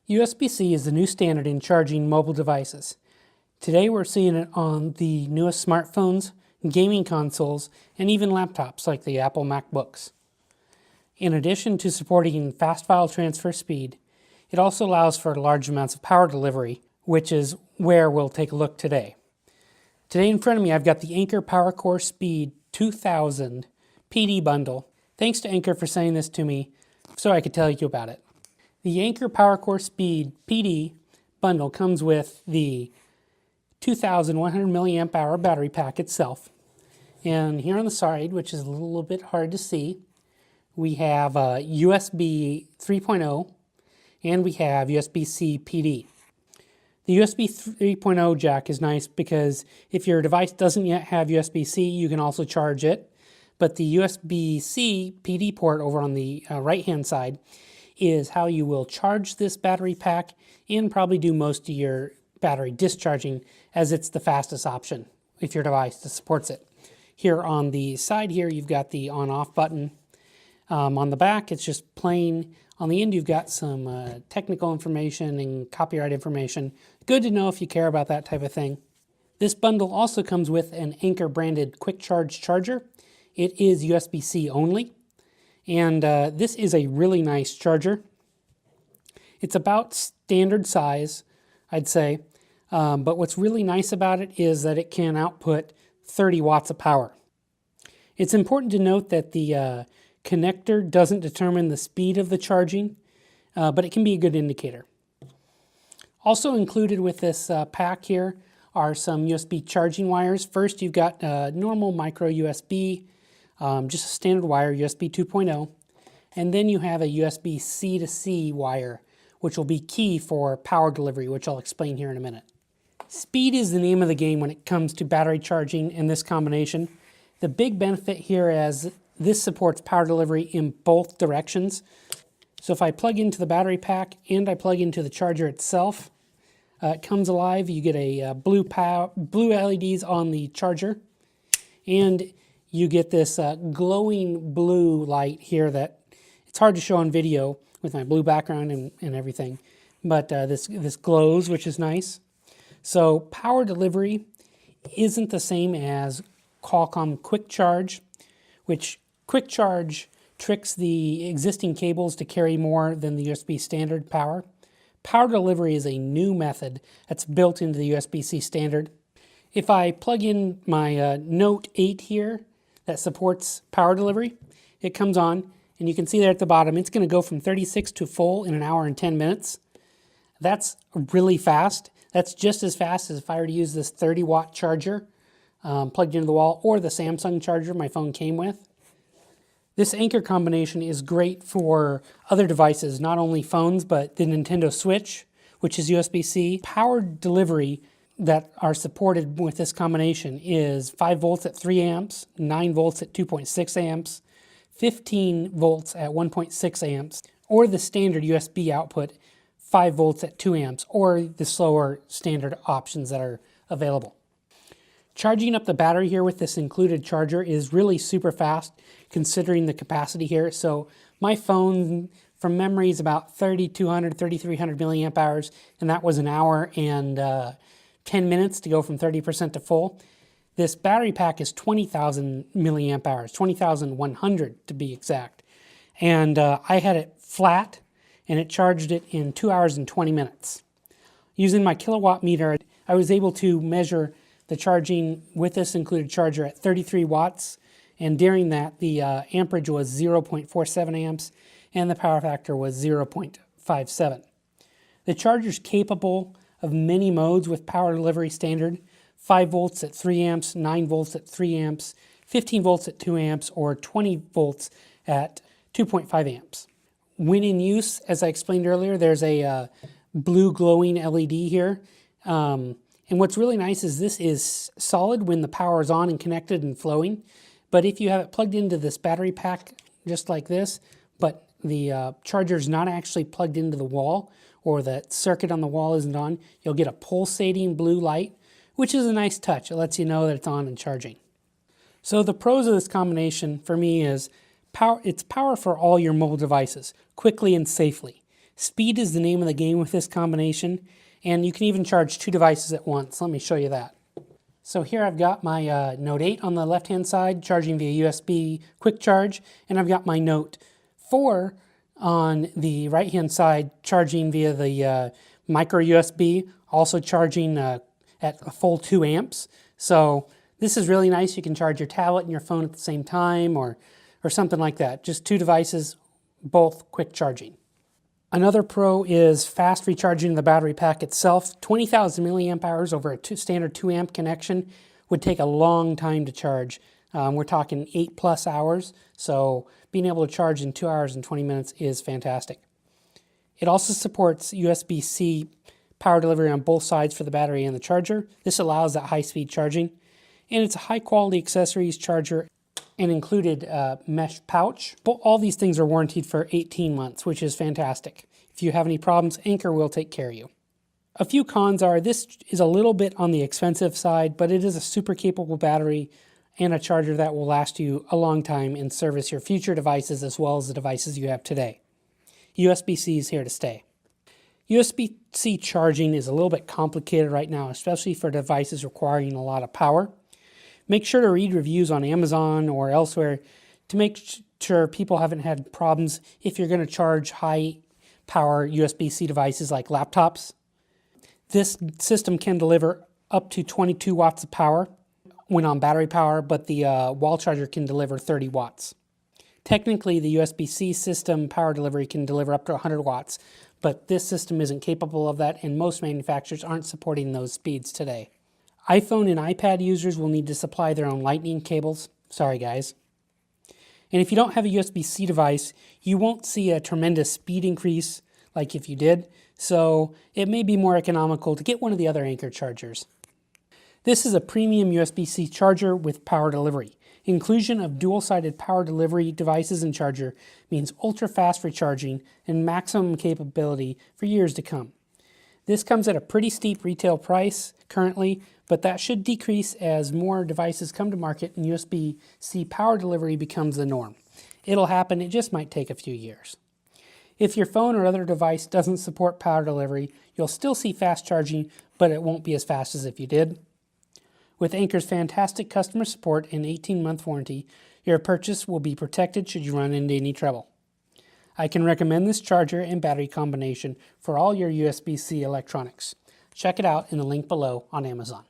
USB-C is the new standard in charging mobile devices. Today we're seeing it on the newest smartphones, gaming consoles, and even laptops like the Apple MacBooks. In addition to supporting fast file transfer speed, it also allows for large amounts of power delivery, which is where we'll take a look today. Today in front of me I've got the Anker PowerCore Speed 2000 PD bundle. Thanks to Anker for sending this to me so I could tell you about it. The Anker PowerCore Speed PD bundle comes with the 2100 milliamp hour battery pack itself. And here on the side, which is a little bit hard to see, we have a USB 3.0 and we have USB-C PD. The USB 3.0 jack is nice because if your device doesn't yet have USB-C, you can also charge it. But the USB-C PD port over on the right-hand side is how you will charge this battery pack and probably do most of your battery discharging, as it's the fastest option if your device supports it. Here on the side here, you've got the on-off button. On the back, it's just plain. On the end, you've got some technical information and copyright information. Good to know if you care about that type of thing. This bundle also comes with an Anker branded quick charge charger. It is USB-C only. And this is a really nice charger. It's about standard size, I'd say. But what's really nice about it is that it can output 30 watts of power. It's important to note that the connector doesn't determine the speed of the charging, but it can be a good indicator. Also included with this pack here are some USB charging wires. First, you've got normal micro USB, just a standard wire, USB 2.0, and then you have a USB C to C wire, which will be key for power delivery, which I'll explain here in a minute. Speed is the name of the game when it comes to battery charging in this combination. The big benefit here is this supports power delivery in both directions. So if I plug into the battery pack and I plug into the charger itself, it comes alive. You get a blue LEDs on the charger, and you get this glowing blue light here that it's hard to show on video with my blue background and everything, but this glows, which is nice. So power delivery isn't the same as Qualcomm Quick Charge, which Quick Charge tricks the existing cables to carry more than the USB standard power. Power delivery is a new method that's built into the USB-C standard. If I plug in my Note 8 here that supports power delivery, it comes on, and you can see there at the bottom, it's going to go from 36 to full in 1 hour and 10 minutes. That's really fast. That's just as fast as if I were to use this 30-watt charger plugged into the wall, or the Samsung charger my phone came with. This Anker combination is great for other devices, not only phones, but the Nintendo Switch, which is USB-C. Power delivery that are supported with this combination is 5 volts at 3 amps, 9 volts at 2.6 amps, 15 volts at 1.6 amps, or the standard USB output, 5 volts at 2 amps, or the slower standard options that are available. Charging up the battery here with this included charger is really super fast considering the capacity here. So my phone from memory is about 3,200, 3,300 milliamp hours, and that was 1 hour and 10 minutes to go from 30% to full. This battery pack is 20,000 milliamp hours, 20,100 to be exact. And I had it flat, and it charged it in 2 hours and 20 minutes. Using my kilowatt meter, I was able to measure the charging with this included charger at 33 watts, and during that the amperage was 0.47 amps and the power factor was 0.57. The charger is capable of many modes with power delivery standard: 5 volts at 3 amps, 9 volts at 3 amps, 15 volts at 2 amps, or 20 volts at 2.5 amps. When in use, as I explained earlier, there's a blue glowing LED here. And what's really nice is this is solid when the power is on and connected and flowing. But if you have it plugged into this battery pack just like this, but the charger is not actually plugged into the wall, or the circuit on the wall isn't on, you'll get a pulsating blue light, which is a nice touch. It lets you know that it's on and charging. So the pros of this combination for me is it's power for all your mobile devices, quickly and safely. Speed is the name of the game with this combination, and you can even charge 2 devices at once. Let me show you that. So here I've got my Note 8 on the left-hand side, charging via USB quick charge, and I've got my Note 4 on the right-hand side, charging via the micro USB, also charging at a full 2 amps. So this is really nice. You can charge your tablet and your phone at the same time, or something like that. Just 2 devices, both quick charging. Another pro is fast recharging of the battery pack itself. 20,000 milliamp hours over a standard 2 amp connection would take a long time to charge. We're talking 8+ hours, so being able to charge in 2 hours and 20 minutes is fantastic. It also supports USB-C power delivery on both sides for the battery and the charger. This allows that high-speed charging, and it's a high-quality accessories charger and included mesh pouch. All these things are warranted for 18 months, which is fantastic. If you have any problems, Anker will take care of you. A few cons are this is a little bit on the expensive side, but it is a super capable battery and a charger that will last you a long time and service your future devices as well as the devices you have today. USB-C is here to stay. USB-C charging is a little bit complicated right now, especially for devices requiring a lot of power. Make sure to read reviews on Amazon or elsewhere to make sure people haven't had problems if you're going to charge high-power USB-C devices like laptops. This system can deliver up to 22 watts of power when on battery power, but the wall charger can deliver 30 watts. Technically, the USB-C system power delivery can deliver up to 100 watts, but this system isn't capable of that, and most manufacturers aren't supporting those speeds today. iPhone and iPad users will need to supply their own lightning cables. Sorry, guys. And if you don't have a USB-C device, you won't see a tremendous speed increase like if you did, so it may be more economical to get one of the other Anker chargers. This is a premium USB-C charger with power delivery. Inclusion of dual-sided power delivery devices and charger means ultra-fast recharging and maximum capability for years to come. This comes at a pretty steep retail price currently, but that should decrease as more devices come to market and USB-C power delivery becomes the norm. It'll happen, it just might take a few years. If your phone or other device doesn't support power delivery, you'll still see fast charging, but it won't be as fast as if you did. With Anker's fantastic customer support and 18-month warranty, your purchase will be protected should you run into any trouble. I can recommend this charger and battery combination for all your USB-C electronics. Check it out in the link below on Amazon.